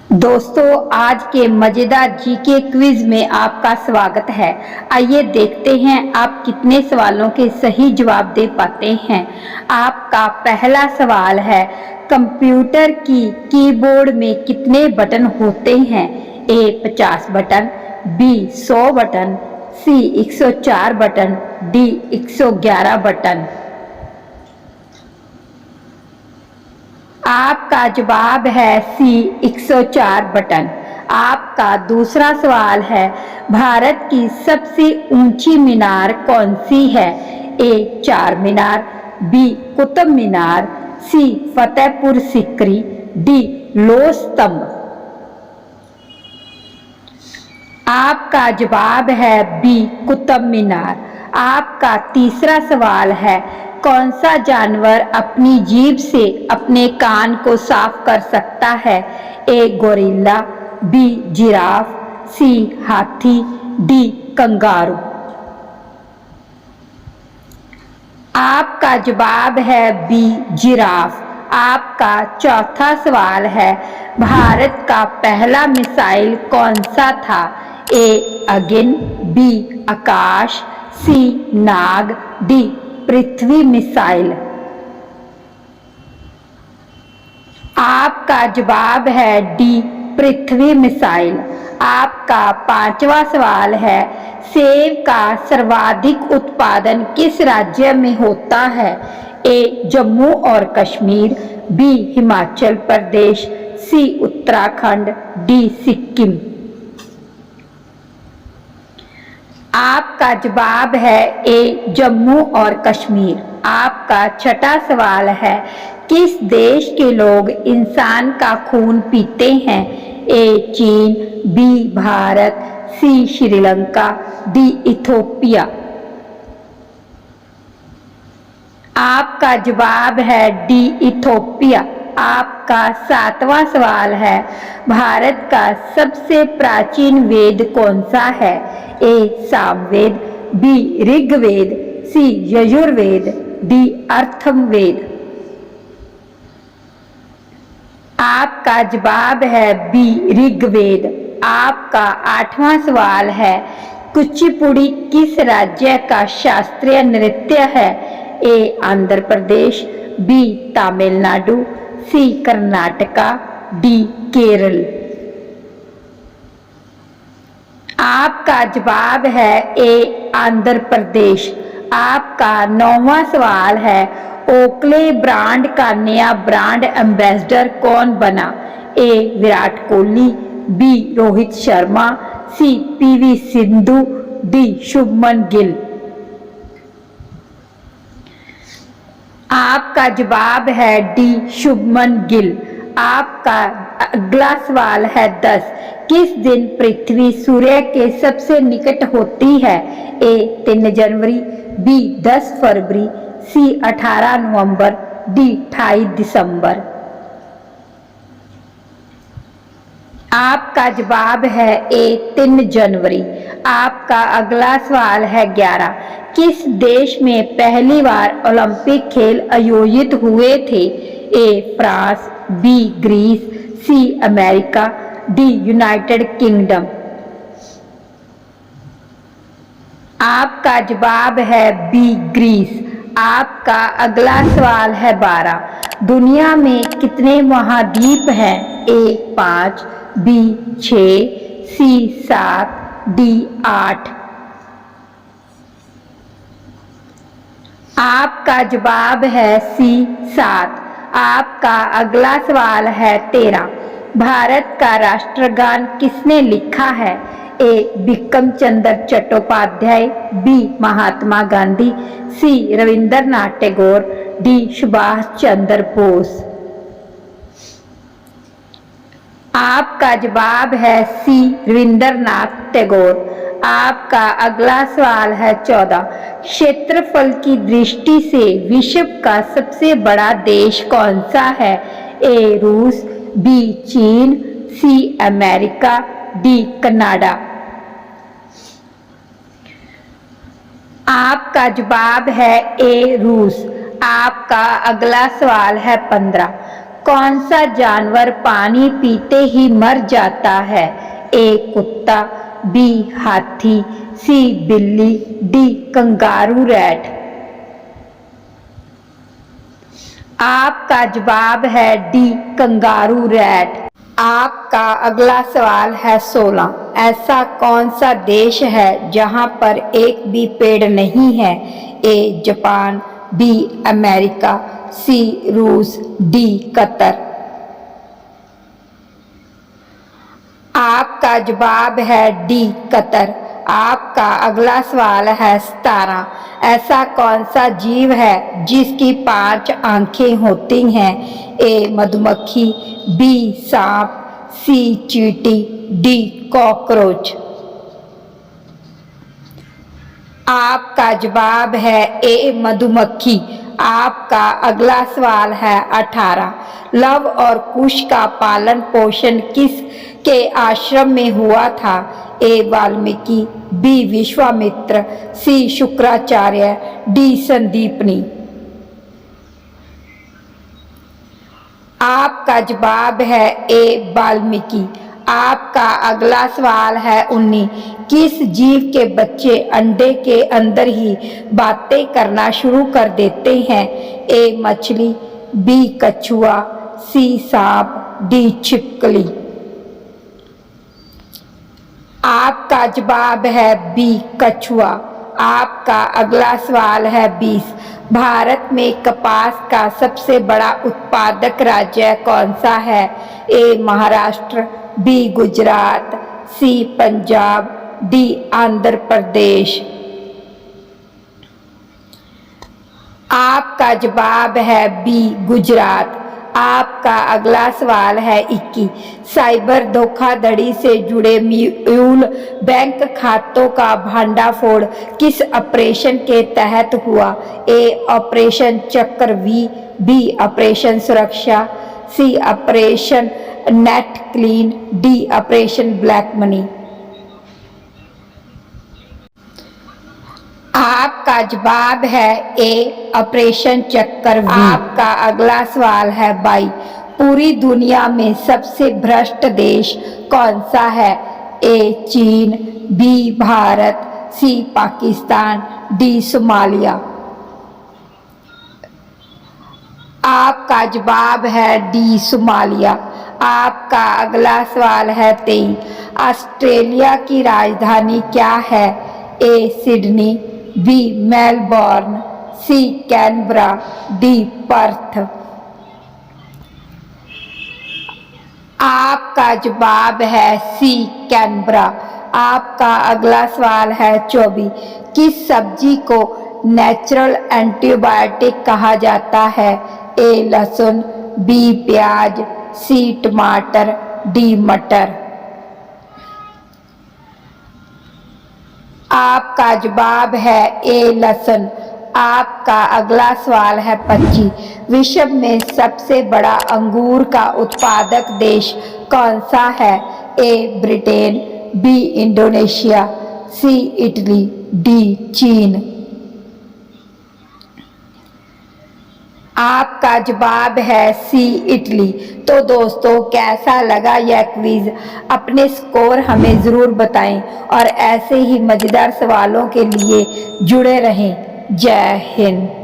दोस्तों, आज के मजेदार जीके क्विज में आपका स्वागत है। आइए देखते हैं आप कितने सवालों के सही जवाब दे पाते हैं। आपका पहला सवाल है, कंप्यूटर की कीबोर्ड में कितने बटन होते हैं? ए 50 बटन, बी 100 बटन, सी 104 बटन, डी 111 बटन। आपका जवाब है सी 104 बटन। आपका दूसरा सवाल है, भारत की सबसे ऊंची मीनार कौन सी है? ए चार मीनार, बी कुतुब मीनार, सी फतेहपुर सिकरी, डी लोह स्तंभ। आपका जवाब है बी कुतुब मीनार। आपका तीसरा सवाल है, कौन सा जानवर अपनी जीभ से अपने कान को साफ कर सकता है? ए गोरिल्ला, बी जिराफ, सी हाथी, डी कंगारू। आपका जवाब है बी जिराफ। आपका चौथा सवाल है, भारत का पहला मिसाइल कौन सा था? ए अगिन, बी आकाश, सी नाग, डी पृथ्वी मिसाइल। आपका जवाब है डी पृथ्वी मिसाइल। आपका पांचवा सवाल है, सेब का सर्वाधिक उत्पादन किस राज्य में होता है? ए जम्मू और कश्मीर, बी हिमाचल प्रदेश, सी उत्तराखंड, डी सिक्किम। आपका जवाब है ए जम्मू और कश्मीर। आपका छठा सवाल है, किस देश के लोग इंसान का खून पीते हैं? ए चीन, बी भारत, सी श्रीलंका, डी इथोपिया। आपका जवाब है डी इथोपिया। आपका सातवां सवाल है, भारत का सबसे प्राचीन वेद कौन सा है? ए सामवेद, बी ऋग्वेद, सी यजुर्वेद, डी अथर्ववेद। आपका जवाब है बी ऋग्वेद। आपका आठवां सवाल है, कुचिपुड़ी किस राज्य का शास्त्रीय नृत्य है? ए आंध्र प्रदेश, बी तमिलनाडु, सी कर्नाटका, डी केरल। आपका जवाब है ए आंध्र प्रदेश। आपका नौवां सवाल है, ओकले ब्रांड का नया ब्रांड एम्बेसडर कौन बना? ए विराट कोहली, बी रोहित शर्मा, सी पीवी सिंधु, डी शुभमन गिल। आपका जवाब है डी शुभमन गिल। आपका अगला सवाल है 10, किस दिन पृथ्वी सूर्य के सबसे निकट होती है? ए 3 जनवरी, बी 10 फरवरी, सी 18 नवंबर, डी 28 दिसंबर। आपका जवाब है ए 3 जनवरी। आपका अगला सवाल है 11, किस देश में पहली बार ओलंपिक खेल आयोजित हुए थे? A France, B Greece, C America, D United Kingdom. आपका जवाब है बी ग्रीस। आपका अगला सवाल है 12, दुनिया में कितने महाद्वीप हैं? ए 5, बी 6, सी 7, डी 8। आपका जवाब है सी 7। आपका अगला सवाल है 13, भारत का राष्ट्रगान किसने लिखा है? ए बिक्रम चंद्र चट्टोपाध्याय, बी महात्मा गांधी, सी रविंद्रनाथ टैगोर, डी सुभाष चंद्र बोस। आपका जवाब है सी रविंद्रनाथ टैगोर। आपका अगला सवाल है 14, क्षेत्रफल की दृष्टि से विश्व का सबसे बड़ा देश कौन सा है? ए रूस, बी चीन, सी अमेरिका, डी कनाडा। आपका जवाब है ए रूस। आपका अगला सवाल है 15, कौन सा जानवर पानी पीते ही मर जाता है? ए कुत्ता, बी हाथी, सी बिल्ली, डी कंगारू रैट। आपका जवाब है डी कंगारू रैट। आपका अगला सवाल है 16। ऐसा कौन सा देश है जहां पर एक भी पेड़ नहीं है? ए जापान, बी अमेरिका, सी रूस, डी कतर। आपका जवाब है डी कतर। आपका अगला सवाल है 17। ऐसा कौन सा जीव है जिसकी 5 आंखें होती हैं? ए मधुमक्खी, बी सांप, सी चींटी, डी कॉकरोच। आपका जवाब है ए मधुमक्खी। आपका अगला सवाल है 18। लव और कुश का पालन पोषण किस के आश्रम में हुआ था? ए वाल्मीकि, बी विश्वामित्र, सी शुक्राचार्य, डी संदीपनी। आपका जवाब है ए वाल्मीकि। आपका अगला सवाल है 19। किस जीव के बच्चे अंडे के अंदर ही बातें करना शुरू कर देते हैं? ए मछली, बी कछुआ, सी सांप, डी छिपकली। आपका जवाब है बी कछुआ। आपका अगला सवाल है 20। भारत में कपास का सबसे बड़ा उत्पादक राज्य कौन सा है? ए महाराष्ट्र, बी गुजरात, सी पंजाब, डी आंध्र प्रदेश। आपका जवाब है बी गुजरात। आपका अगला सवाल है 21। साइबर धोखाधड़ी से जुड़े म्यूल बैंक खातों का भंडाफोड़ किस ऑपरेशन के तहत हुआ? A operation Chakravyuh, B operation Suraksha, C operation net clean, D operation black money. आपका जवाब है ए ऑपरेशन चक्रव्यूह। आपका अगला सवाल है 22। पूरी दुनिया में सबसे भ्रष्ट देश कौन सा है? ए चीन, बी भारत, सी पाकिस्तान, डी सोमालिया। आपका जवाब है डी सोमालिया। आपका अगला सवाल है 23। ऑस्ट्रेलिया की राजधानी क्या है? A Sydney, B Melbourne, C Canberra, D Perth. आपका जवाब है सी कैनबरा। आपका अगला सवाल है 24। किस सब्जी को नेचुरल एंटीबायोटिक कहा जाता है? ए लहसुन, बी प्याज, सी टमाटर, डी मटर। आपका जवाब है ए लहसुन। आपका अगला सवाल है 25। विश्व में सबसे बड़ा अंगूर का उत्पादक देश कौन सा है? ए ब्रिटेन, बी इंडोनेशिया, सी इटली, डी चीन। आपका जवाब है सी इटली। तो दोस्तों, कैसा लगा यह क्विज? अपने स्कोर हमें ज़रूर बताएं और ऐसे ही मज़ेदार सवालों के लिए जुड़े रहें। जय हिंद।